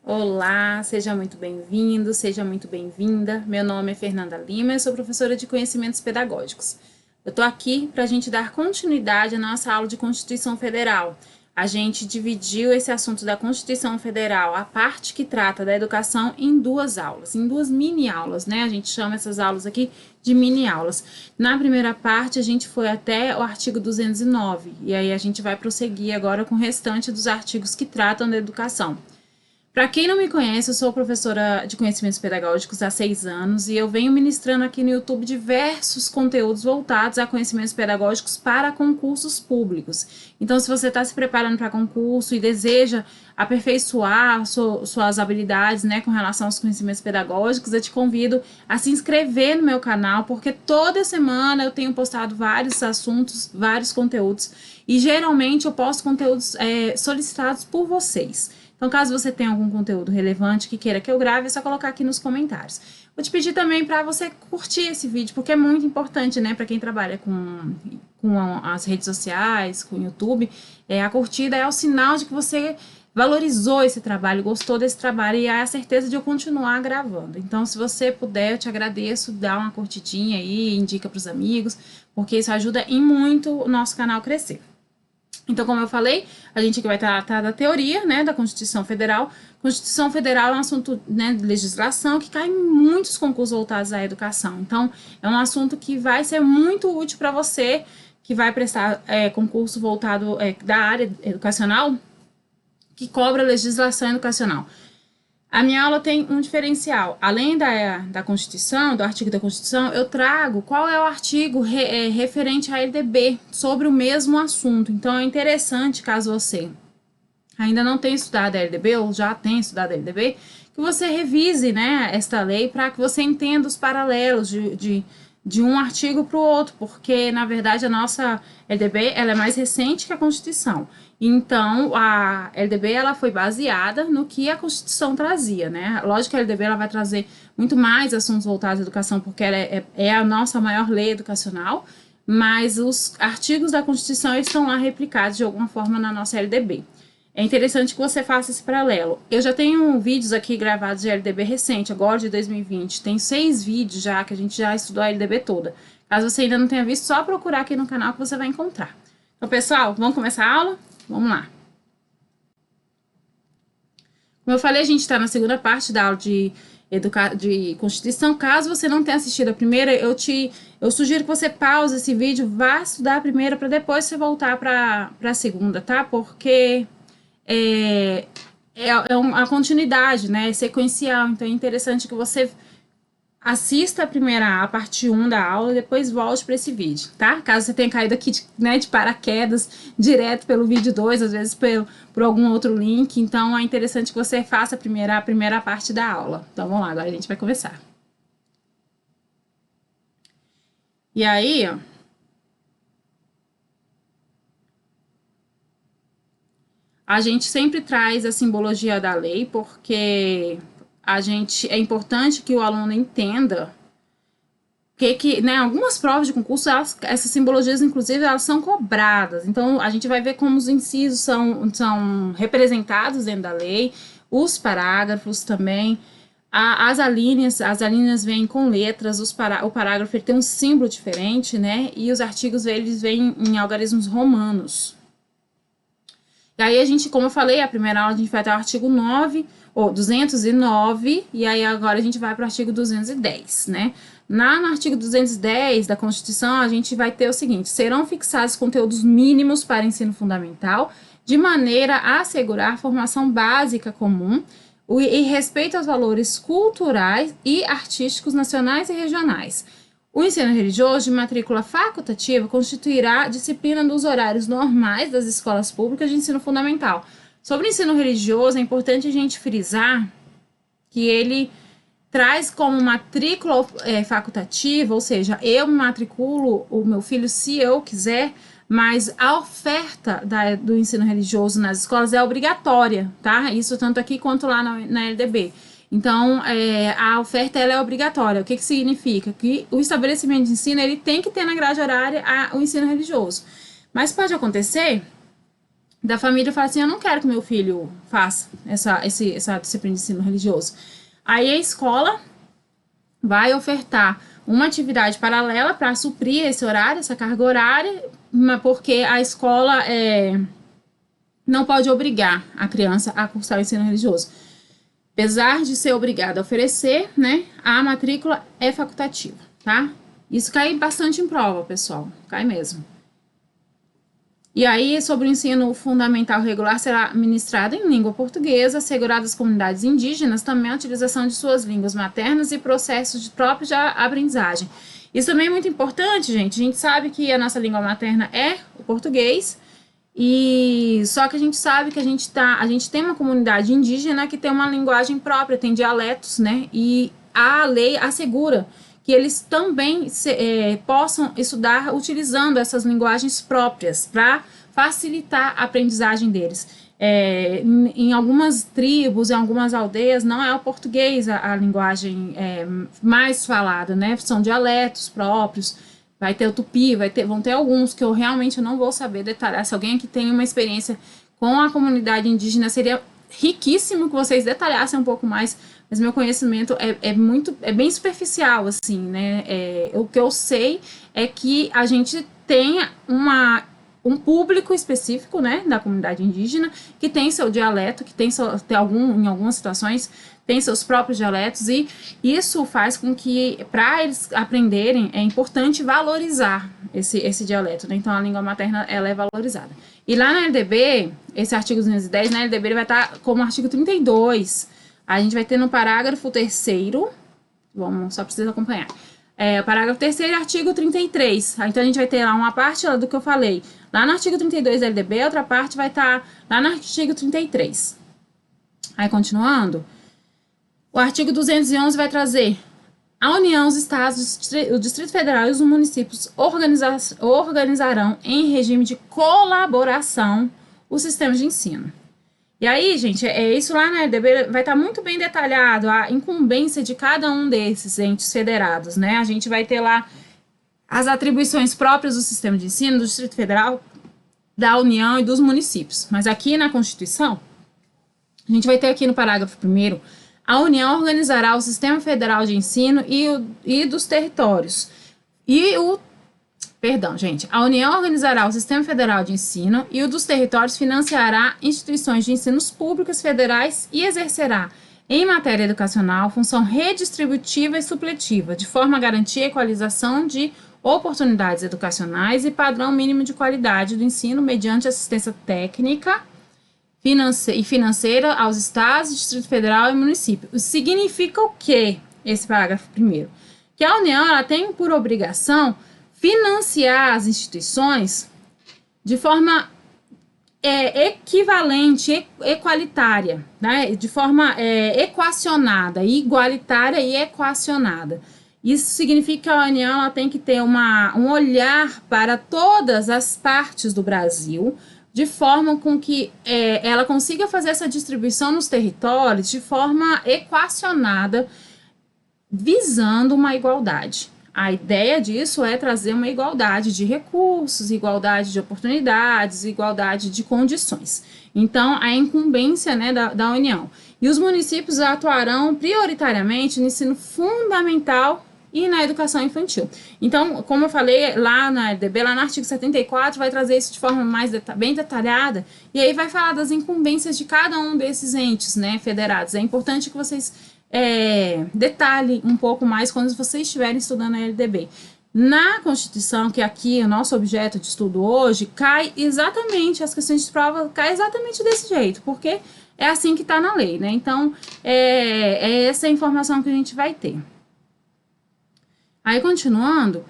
Olá, seja muito bem-vindo, seja muito bem-vinda. Meu nome é Fernanda Lima, eu sou professora de Conhecimentos Pedagógicos. Eu estou aqui para a gente dar continuidade à nossa aula de Constituição Federal. A gente dividiu esse assunto da Constituição Federal, a parte que trata da educação, em duas aulas, em duas mini-aulas, né? A gente chama essas aulas aqui de mini-aulas. Na primeira parte, a gente foi até o artigo 209, e aí a gente vai prosseguir agora com o restante dos artigos que tratam da educação. Para quem não me conhece, eu sou professora de conhecimentos pedagógicos há 6 anos e eu venho ministrando aqui no YouTube diversos conteúdos voltados a conhecimentos pedagógicos para concursos públicos. Então, se você está se preparando para concurso e deseja aperfeiçoar suas habilidades, né, com relação aos conhecimentos pedagógicos, eu te convido a se inscrever no meu canal, porque toda semana eu tenho postado vários assuntos, vários conteúdos, e geralmente eu posto conteúdos solicitados por vocês. Então, caso você tenha algum conteúdo relevante que queira que eu grave, é só colocar aqui nos comentários. Vou te pedir também para você curtir esse vídeo, porque é muito importante, né, para quem trabalha com as redes sociais, com o YouTube. A curtida é o sinal de que você valorizou esse trabalho, gostou desse trabalho e é a certeza de eu continuar gravando. Então, se você puder, eu te agradeço, dá uma curtidinha aí, indica para os amigos, porque isso ajuda em muito o nosso canal crescer. Então, como eu falei, a gente aqui vai tratar da teoria, né, da Constituição Federal. Constituição Federal é um assunto, né, de legislação que cai em muitos concursos voltados à educação. Então, é um assunto que vai ser muito útil para você que vai prestar concurso voltado da área educacional, que cobra legislação educacional. A minha aula tem um diferencial. Além da Constituição, do artigo da Constituição, eu trago qual é o artigo referente à LDB sobre o mesmo assunto. Então, é interessante, caso você ainda não tenha estudado a LDB ou já tenha estudado a LDB, que você revise, né, esta lei para que você entenda os paralelos de um artigo para o outro, porque, na verdade, a nossa LDB ela é mais recente que a Constituição. Então, a LDB ela foi baseada no que a Constituição trazia, né? Lógico que a LDB ela vai trazer muito mais assuntos voltados à educação, porque ela é a nossa maior lei educacional, mas os artigos da Constituição estão lá replicados de alguma forma na nossa LDB. É interessante que você faça esse paralelo. Eu já tenho vídeos aqui gravados de LDB recente, agora de 2020. Tem 6 vídeos já, que a gente já estudou a LDB toda. Caso você ainda não tenha visto, só procurar aqui no canal que você vai encontrar. Então, pessoal, vamos começar a aula? Vamos lá. Como eu falei, a gente está na segunda parte da aula de Constituição. Caso você não tenha assistido a primeira, eu sugiro que você pause esse vídeo, vá estudar a primeira para depois você voltar para a segunda, tá? Porque é uma continuidade, né? É sequencial, então é interessante que você assista a parte 1 da aula e depois volte para esse vídeo, tá? Caso você tenha caído aqui de paraquedas, direto pelo vídeo 2, às vezes por algum outro link, então é interessante que você faça a primeira parte da aula. Então vamos lá, agora a gente vai começar. E aí, ó, a gente sempre traz a simbologia da lei, porque é importante que o aluno entenda né, algumas provas de concurso, essas simbologias, inclusive, elas são cobradas. Então, a gente vai ver como os incisos são representados dentro da lei, os parágrafos também, as alíneas vêm com letras, o parágrafo ele tem um símbolo diferente, né, e os artigos, eles vêm em algarismos romanos. E aí a gente, como eu falei, a primeira aula a gente vai até o artigo 209, e aí agora a gente vai para o artigo 210, né? No artigo 210 da Constituição, a gente vai ter o seguinte: serão fixados conteúdos mínimos para ensino fundamental, de maneira a assegurar a formação básica comum e respeito aos valores culturais e artísticos nacionais e regionais. O ensino religioso de matrícula facultativa constituirá disciplina dos horários normais das escolas públicas de ensino fundamental. Sobre o ensino religioso, é importante a gente frisar que ele traz como matrícula facultativa, ou seja, eu me matriculo o meu filho se eu quiser, mas a oferta do ensino religioso nas escolas é obrigatória, tá? Isso tanto aqui quanto lá na LDB. Então, a oferta ela é obrigatória. O que significa? Que o estabelecimento de ensino ele tem que ter na grade horária o ensino religioso. Mas pode acontecer da família fala assim, eu não quero que meu filho faça essa disciplina de ensino religioso. Aí a escola vai ofertar uma atividade paralela para suprir esse horário, essa carga horária, porque a escola não pode obrigar a criança a cursar o ensino religioso. Apesar de ser obrigada a oferecer, né, a matrícula é facultativa, tá? Isso cai bastante em prova, pessoal, cai mesmo. E aí, sobre o ensino fundamental regular, será ministrado em língua portuguesa, assegurado às comunidades indígenas também a utilização de suas línguas maternas e processos próprios de aprendizagem. Isso também é muito importante, gente. A gente sabe que a nossa língua materna é o português, e só que a gente sabe que a gente tem uma comunidade indígena que tem uma linguagem própria, tem dialetos, né? E a lei assegura que eles também possam estudar utilizando essas linguagens próprias para facilitar a aprendizagem deles. Em algumas tribos, em algumas aldeias, não é o português a linguagem mais falada, né? São dialetos próprios. Vai ter o tupi, vão ter alguns que eu realmente não vou saber detalhar. Se alguém aqui tem uma experiência com a comunidade indígena, seria riquíssimo que vocês detalhassem um pouco mais, mas meu conhecimento é bem superficial, assim, né? O que eu sei é que a gente tem um público específico, né, da comunidade indígena, que tem seu dialeto, que tem em algumas situações, tem seus próprios dialetos, e isso faz com que, para eles aprenderem, é importante valorizar esse dialeto, né? Então, a língua materna, ela é valorizada. E lá na LDB, esse artigo 210, na LDB, ele vai estar como artigo 32. A gente vai ter no parágrafo 3º, só precisa acompanhar. O parágrafo 3º, artigo 33. Então, a gente vai ter lá uma parte lá do que eu falei. Lá no artigo 32 da LDB, outra parte vai estar lá no artigo 33. Aí, continuando, o artigo 211 vai trazer a União, os Estados, o Distrito Federal e os municípios organizarão em regime de colaboração o sistema de ensino. E aí, gente, isso lá na LDB vai estar muito bem detalhado a incumbência de cada um desses entes federados, né? A gente vai ter lá as atribuições próprias do sistema de ensino, do Distrito Federal, da União e dos municípios. Mas aqui na Constituição, a gente vai ter aqui no parágrafo 1º, a União organizará o sistema federal de ensino e dos territórios. A União organizará o sistema federal de ensino e o dos territórios financiará instituições de ensinos públicos federais e exercerá, em matéria educacional, função redistributiva e supletiva, de forma a garantir a equalização de oportunidades educacionais e padrão mínimo de qualidade do ensino mediante assistência técnica e financeira aos estados, Distrito Federal e município. Isso significa o quê, esse parágrafo 1º? Que a União ela tem por obrigação financiar as instituições de forma equivalente, equalitária, né? De forma equacionada, igualitária e equacionada. Isso significa que a União ela tem que ter um olhar para todas as partes do Brasil, de forma com que ela consiga fazer essa distribuição nos territórios de forma equacionada, visando uma igualdade. A ideia disso é trazer uma igualdade de recursos, igualdade de oportunidades, igualdade de condições. Então, a incumbência, né, da União. E os municípios atuarão prioritariamente no ensino fundamental e na educação infantil. Então, como eu falei lá na LDB, lá no artigo 74, vai trazer isso de forma bem detalhada, e aí vai falar das incumbências de cada um desses entes, né, federados. É importante que vocês detalhem um pouco mais quando vocês estiverem estudando a LDB. Na Constituição, que aqui é o nosso objeto de estudo hoje, cai exatamente, as questões de prova caem exatamente desse jeito, porque é assim que está na lei, né? Então, é essa a informação que a gente vai ter. Aí, continuando,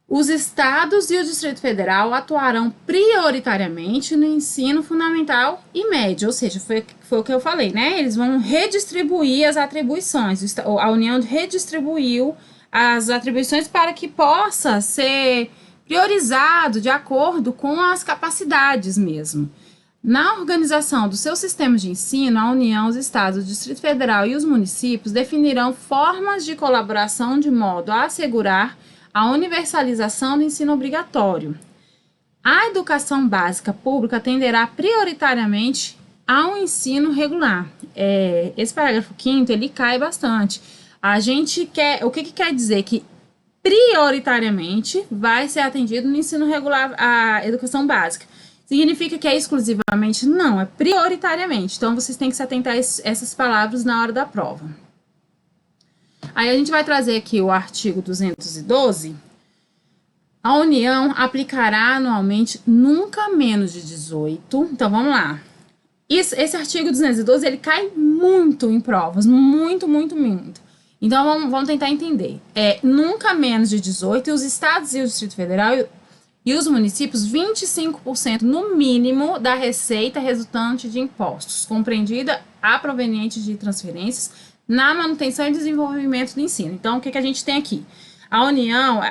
os estados e o Distrito Federal atuarão prioritariamente no ensino fundamental e médio, ou seja, foi o que eu falei, né? Eles vão redistribuir as atribuições, a União redistribuiu as atribuições para que possa ser priorizado de acordo com as capacidades mesmo. Na organização dos seus sistemas de ensino, a União, os estados, o Distrito Federal e os municípios definirão formas de colaboração de modo a assegurar a universalização do ensino obrigatório. A educação básica pública atenderá prioritariamente ao ensino regular. Esse parágrafo 5º, ele cai bastante. A gente quer, o que quer dizer? Que prioritariamente vai ser atendido no ensino regular a educação básica. Significa que é exclusivamente? Não, é prioritariamente. Então, vocês têm que se atentar a essas palavras na hora da prova. Aí a gente vai trazer aqui o artigo 212. A União aplicará anualmente nunca menos de 18. Então, vamos lá. Esse artigo 212, ele cai muito em provas. Muito, muito, muito. Então, vamos tentar entender. Nunca menos de 18, e os estados e o Distrito Federal e os municípios, 25% no mínimo da receita resultante de impostos, compreendida a proveniente de transferências, na manutenção e desenvolvimento do ensino. Então, o que a gente tem aqui? A União,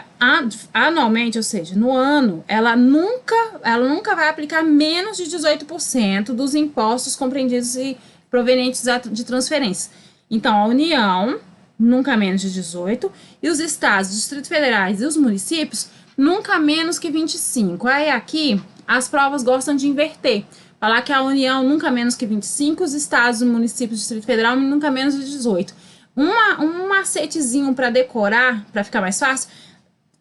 anualmente, ou seja, no ano, ela nunca vai aplicar menos de 18% dos impostos compreendidos e provenientes de transferências. Então, a União, nunca menos de 18%, e os estados, Distritos Federais e os municípios, nunca menos que 25%. Aí aqui, as provas gostam de inverter. Falar que a União nunca menos que 25%, os estados, municípios, Distrito Federal nunca menos de 18%. Um macetezinho para decorar, para ficar mais fácil,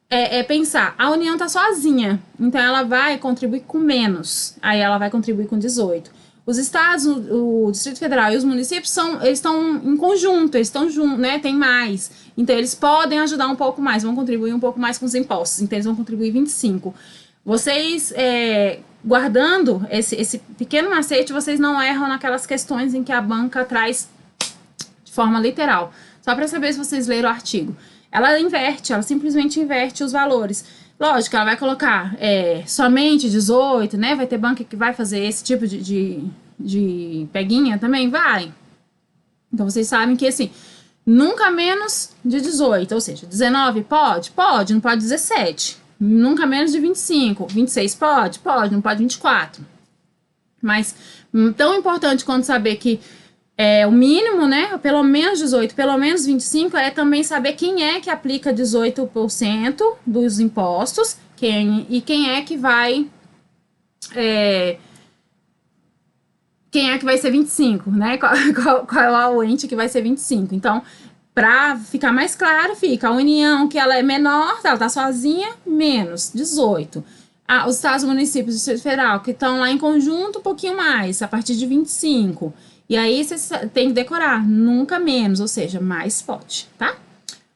é pensar, a União está sozinha, então ela vai contribuir com menos, aí ela vai contribuir com 18%. Os estados, o Distrito Federal e os municípios eles estão em conjunto, eles estão juntos, né? Tem mais. Então, eles podem ajudar um pouco mais, vão contribuir um pouco mais com os impostos. Então, eles vão contribuir 25%. Vocês, guardando esse pequeno macete, vocês não erram naquelas questões em que a banca traz de forma literal. Só para saber se vocês leram o artigo. Ela simplesmente inverte os valores. Lógico, ela vai colocar somente 18, né? Vai ter banca que vai fazer esse tipo de peguinha também? Vai. Então, vocês sabem que, assim, nunca menos de 18, ou seja, 19 pode? Pode, não pode 17. Nunca menos de 25. 26 pode? Pode, não pode 24. Mas, tão importante quanto saber que o mínimo, né, pelo menos 18, pelo menos 25, é também saber quem é que aplica 18% dos impostos, quem é que vai ser 25, né, qual é o ente que vai ser 25. Então, para ficar mais claro, fica a União, que ela é menor, ela tá sozinha, menos 18. Os estados, municípios e Distrito Federal, que estão lá em conjunto, um pouquinho mais, a partir de 25. E aí, vocês têm que decorar, nunca menos, ou seja, mais pode, tá?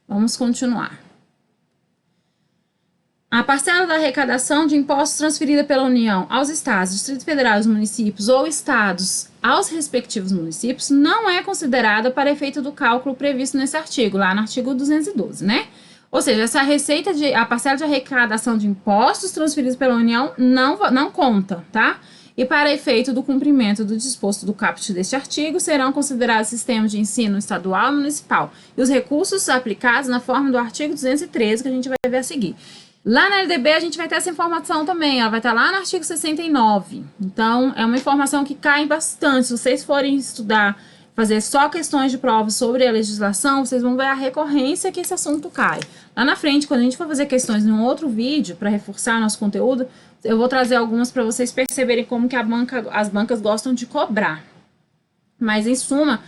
Vamos continuar. A parcela da arrecadação de impostos transferida pela União aos estados, Distrito Federal e os municípios, ou estados aos respectivos municípios, não é considerada para efeito do cálculo previsto nesse artigo, lá no artigo 212, né? Ou seja, essa a parcela de arrecadação de impostos transferidos pela União não conta, tá? E para efeito do cumprimento do disposto do caput deste artigo, serão considerados sistemas de ensino estadual e municipal e os recursos aplicados na forma do artigo 213, que a gente vai ver a seguir. Lá na LDB, a gente vai ter essa informação também, ela vai estar lá no artigo 69. Então, é uma informação que cai bastante. Se vocês forem estudar, fazer só questões de provas sobre a legislação, vocês vão ver a recorrência que esse assunto cai. Lá na frente, quando a gente for fazer questões em um outro vídeo, para reforçar nosso conteúdo, eu vou trazer algumas para vocês perceberem como que as bancas gostam de cobrar. Mas, em suma,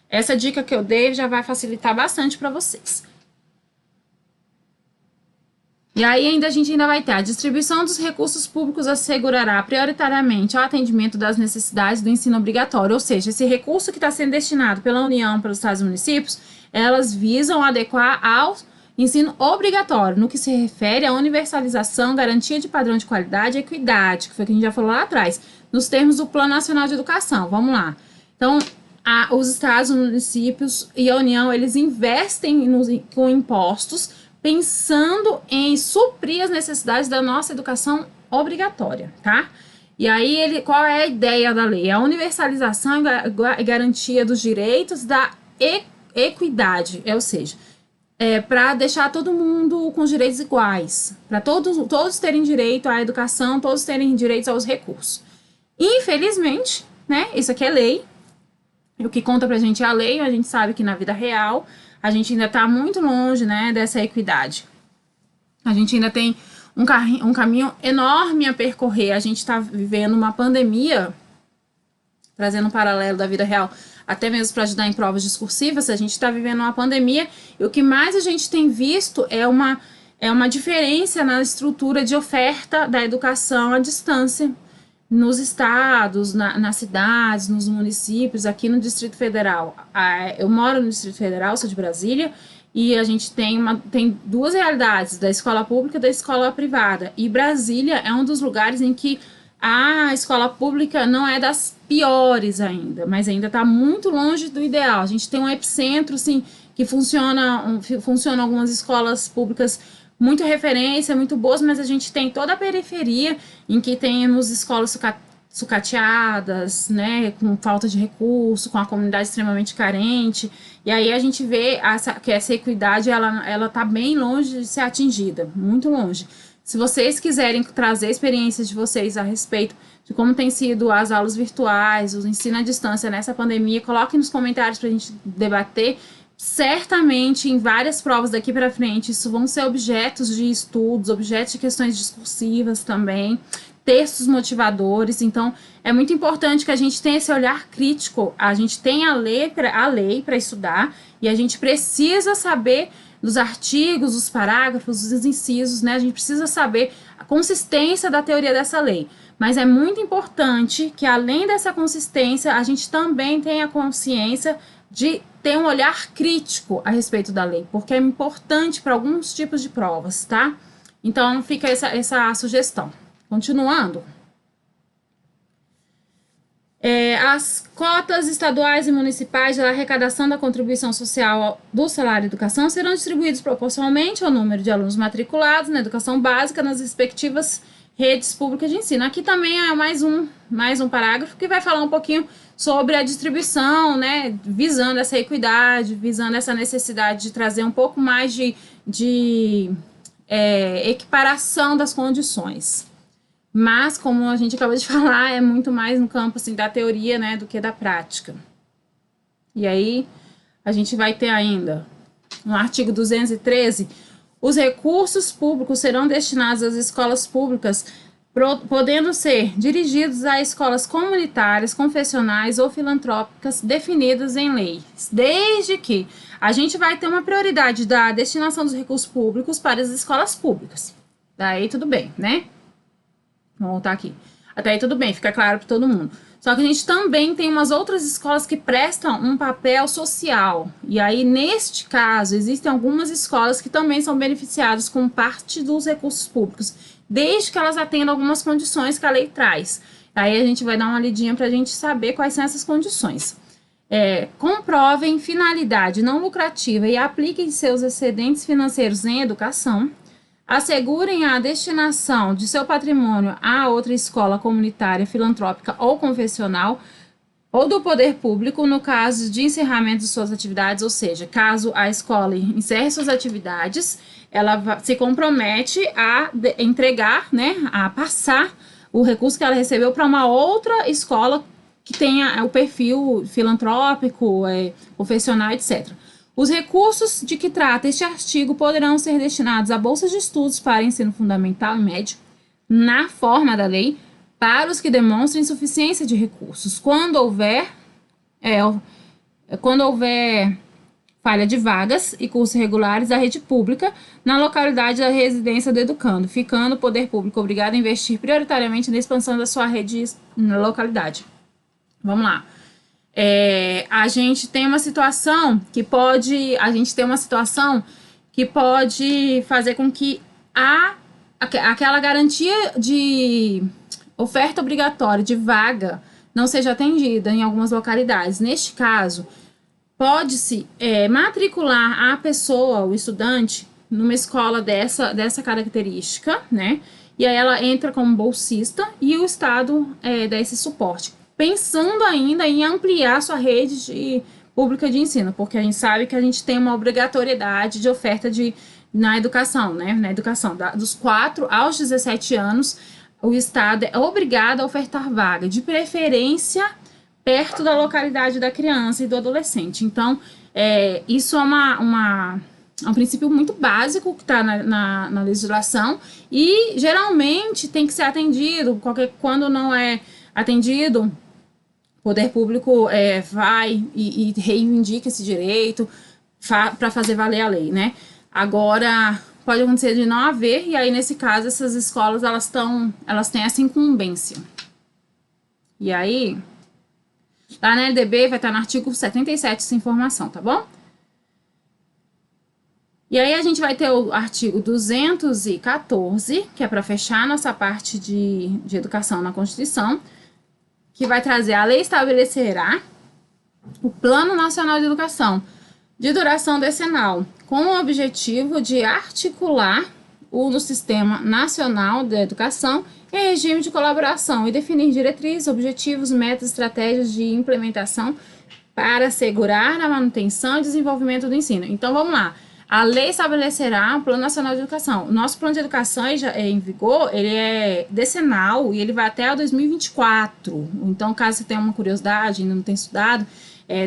essa dica que eu dei já vai facilitar bastante para vocês. E aí a gente ainda vai ter a distribuição dos recursos públicos assegurará prioritariamente ao atendimento das necessidades do ensino obrigatório, ou seja, esse recurso que está sendo destinado pela União para os estados e municípios, elas visam adequar ao ensino obrigatório, no que se refere à universalização, garantia de padrão de qualidade e equidade, que foi o que a gente já falou lá atrás, nos termos do Plano Nacional de Educação. Vamos lá. Então, os estados, os municípios e a União, eles investem com impostos, pensando em suprir as necessidades da nossa educação obrigatória, tá? E aí, qual é a ideia da lei? A universalização e garantia dos direitos da equidade, ou seja, para deixar todo mundo com direitos iguais, para todos terem direito à educação, todos terem direitos aos recursos. Infelizmente, né, isso aqui é lei, o que conta pra gente é a lei, a gente sabe que na vida real a gente ainda está muito longe, né, dessa equidade. A gente ainda tem um caminho enorme a percorrer. A gente está vivendo uma pandemia, trazendo um paralelo da vida real, até mesmo para ajudar em provas discursivas. A gente está vivendo uma pandemia e o que mais a gente tem visto é uma diferença na estrutura de oferta da educação à distância nos estados, nas cidades, nos municípios, aqui no Distrito Federal. Eu moro no Distrito Federal, sou de Brasília, e a gente tem duas realidades, da escola pública e da escola privada. E Brasília é um dos lugares em que a escola pública não é das piores ainda, mas ainda está muito longe do ideal. A gente tem um epicentro, assim, que funcionam algumas escolas públicas muito referência, muito boas, mas a gente tem toda a periferia em que temos escolas sucateadas, né, com falta de recurso, com a comunidade extremamente carente, e aí a gente vê que essa equidade, ela tá bem longe de ser atingida, muito longe. Se vocês quiserem trazer experiências de vocês a respeito de como tem sido as aulas virtuais, o ensino à distância nessa pandemia, coloquem nos comentários para a gente debater. Certamente, em várias provas daqui para frente, isso vão ser objetos de estudos, objetos de questões discursivas também, textos motivadores. Então, é muito importante que a gente tenha esse olhar crítico. A gente tem a lei para estudar e a gente precisa saber dos artigos, dos parágrafos, dos incisos, né? A gente precisa saber a consistência da teoria dessa lei. Mas é muito importante que, além dessa consistência, a gente também tenha consciência de ter um olhar crítico a respeito da lei, porque é importante para alguns tipos de provas, tá? Então, fica essa sugestão. Continuando. As cotas estaduais e municipais de arrecadação da contribuição social do salário de educação serão distribuídas proporcionalmente ao número de alunos matriculados na educação básica nas respectivas redes públicas de ensino. Aqui também é mais um parágrafo que vai falar um pouquinho sobre a distribuição, né, visando essa equidade, visando essa necessidade de trazer um pouco mais de equiparação das condições. Mas, como a gente acabou de falar, é muito mais no campo assim, da teoria, né, do que da prática. E aí, a gente vai ter ainda, no artigo 213, os recursos públicos serão destinados às escolas públicas, podendo ser dirigidos a escolas comunitárias, confessionais ou filantrópicas definidas em lei, desde que a gente vai ter uma prioridade da destinação dos recursos públicos para as escolas públicas. Daí tudo bem, né? Vamos voltar aqui. Até aí tudo bem, fica claro para todo mundo. Só que a gente também tem umas outras escolas que prestam um papel social. E aí, neste caso, existem algumas escolas que também são beneficiadas com parte dos recursos públicos, desde que elas atendam algumas condições que a lei traz. Aí a gente vai dar uma lidinha para a gente saber quais são essas condições. Comprovem finalidade não lucrativa e apliquem seus excedentes financeiros em educação. Assegurem a destinação de seu patrimônio a outra escola comunitária, filantrópica ou confessional, ou do poder público, no caso de encerramento de suas atividades, ou seja, caso a escola encerre suas atividades, ela se compromete a entregar, né, a passar o recurso que ela recebeu para uma outra escola que tenha o perfil filantrópico, confessional, etc. Os recursos de que trata este artigo poderão ser destinados a bolsas de estudos para ensino fundamental e médio, na forma da lei, para os que demonstrem insuficiência de recursos. Quando houver falha de vagas e cursos regulares da rede pública na localidade da residência do educando, ficando o poder público obrigado a investir prioritariamente na expansão da sua rede na localidade. Vamos lá. A gente tem uma situação que pode fazer com que aquela garantia de oferta obrigatória de vaga não seja atendida em algumas localidades. Neste caso, pode-se matricular a pessoa, o estudante, numa escola dessa característica, né? E aí ela entra como bolsista e o Estado dá esse suporte, pensando ainda em ampliar sua rede pública de ensino, porque a gente sabe que a gente tem uma obrigatoriedade de oferta na educação, né? Na educação, dos 4 aos 17 anos, o Estado é obrigado a ofertar vaga, de preferência perto da localidade da criança e do adolescente. Então, isso é É um princípio muito básico que está na legislação e geralmente tem que ser atendido. Quando não é atendido, o poder público vai e reivindica esse direito para fazer valer a lei, né? Agora, pode acontecer de não haver, e aí, nesse caso, essas escolas, elas têm essa incumbência. E aí, lá na LDB vai estar no artigo 77 essa informação, tá bom? E aí a gente vai ter o artigo 214, que é para fechar nossa parte de educação na Constituição, que vai trazer: a lei estabelecerá o Plano Nacional de Educação, de duração decenal, com o objetivo de articular no Sistema Nacional de Educação em regime de colaboração e definir diretrizes, objetivos, metas, estratégias de implementação para assegurar a manutenção e desenvolvimento do ensino. Então, vamos lá. A lei estabelecerá o Plano Nacional de Educação. O nosso plano de educação já é em vigor, ele é decenal e ele vai até o 2024. Então, caso você tenha uma curiosidade, ainda não tenha estudado,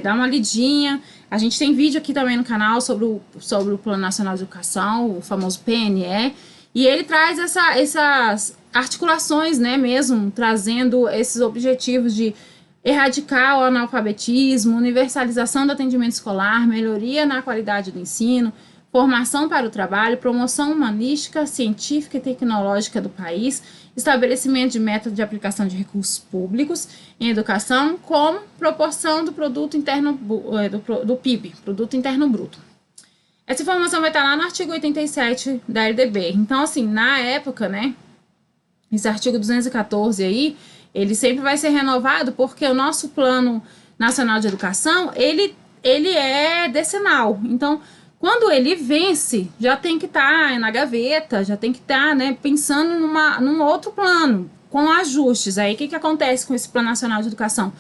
dá uma lidinha. A gente tem vídeo aqui também no canal sobre o Plano Nacional de Educação, o famoso PNE, e ele traz essas articulações, né, mesmo, trazendo esses objetivos de erradicar o analfabetismo, universalização do atendimento escolar, melhoria na qualidade do ensino, formação para o trabalho, promoção humanística, científica e tecnológica do país, estabelecimento de método de aplicação de recursos públicos em educação, como proporção do produto interno do PIB, produto interno bruto. Essa informação vai estar lá no artigo 87 da LDB. Então, assim, na época, né, esse artigo 214 aí, ele sempre vai ser renovado, porque o nosso Plano Nacional de Educação, ele é decenal. Então, quando ele vence, já tem que estar na gaveta, já tem que estar, né, pensando num outro plano, com ajustes. Aí, o que acontece com esse Plano Nacional de Educação?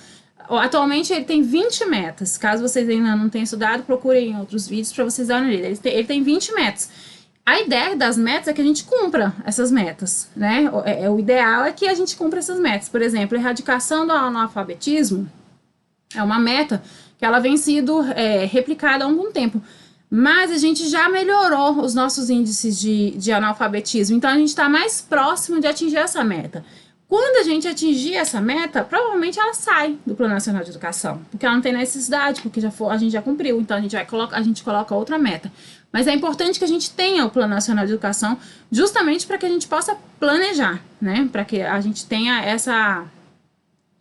Atualmente, ele tem 20 metas. Caso vocês ainda não tenham estudado, procurem outros vídeos para vocês darem ele. Ele tem 20 metas. A ideia das metas é que a gente cumpra essas metas, né? O ideal é que a gente cumpra essas metas. Por exemplo, a erradicação do analfabetismo é uma meta que ela vem sendo replicada há algum tempo. Mas a gente já melhorou os nossos índices de analfabetismo, então a gente está mais próximo de atingir essa meta. Quando a gente atingir essa meta, provavelmente ela sai do Plano Nacional de Educação, porque ela não tem necessidade, porque a gente já cumpriu, então a gente coloca outra meta. Mas é importante que a gente tenha o Plano Nacional de Educação, justamente para que a gente possa planejar, né? Para que a gente tenha essa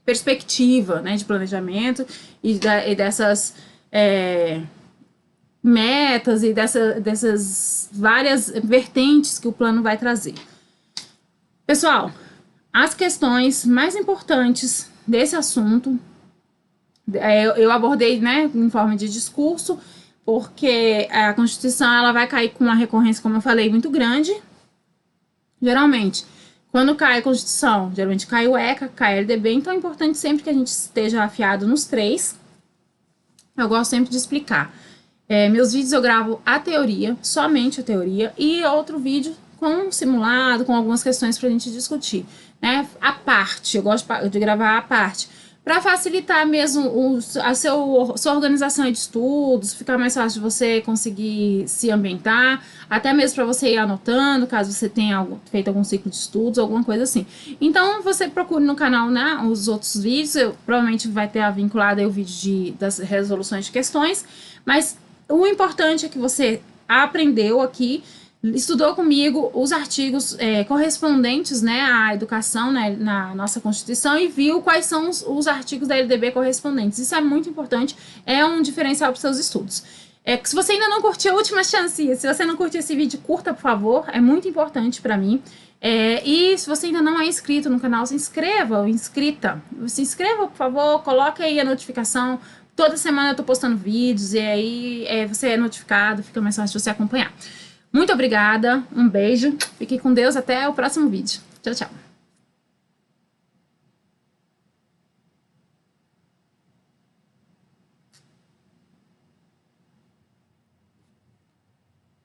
perspectiva, né, de planejamento e dessas metas e dessas várias vertentes que o plano vai trazer. Pessoal, as questões mais importantes desse assunto, eu abordei, né, em forma de discurso, porque a Constituição ela vai cair com uma recorrência, como eu falei, muito grande. Geralmente, quando cai a Constituição, geralmente cai o ECA, cai a LDB, então é importante sempre que a gente esteja afiado nos três. Eu gosto sempre de explicar. Meus vídeos eu gravo a teoria, somente a teoria, e outro vídeo com um simulado, com algumas questões para a gente discutir, né? A parte, eu gosto de gravar a parte, para facilitar mesmo a sua organização de estudos, ficar mais fácil de você conseguir se ambientar, até mesmo para você ir anotando, caso você tenha feito algum ciclo de estudos, alguma coisa assim. Então, você procure no canal, né, os outros vídeos, provavelmente vai ter vinculado aí o vídeo das resoluções de questões, mas o importante é que você aprendeu aqui, estudou comigo os artigos correspondentes, né, à educação, né, na nossa Constituição, e viu quais são os artigos da LDB correspondentes. Isso é muito importante, é um diferencial para os seus estudos. Se você ainda não curtiu, a última chance, se você não curtiu esse vídeo, curta, por favor, é muito importante para mim. E se você ainda não é inscrito no canal, se inscreva ou inscrita. Se inscreva, por favor, coloque aí a notificação. Toda semana eu tô postando vídeos e aí você é notificado, fica mais fácil de você acompanhar. Muito obrigada, um beijo, fique com Deus, até o próximo vídeo. Tchau, tchau.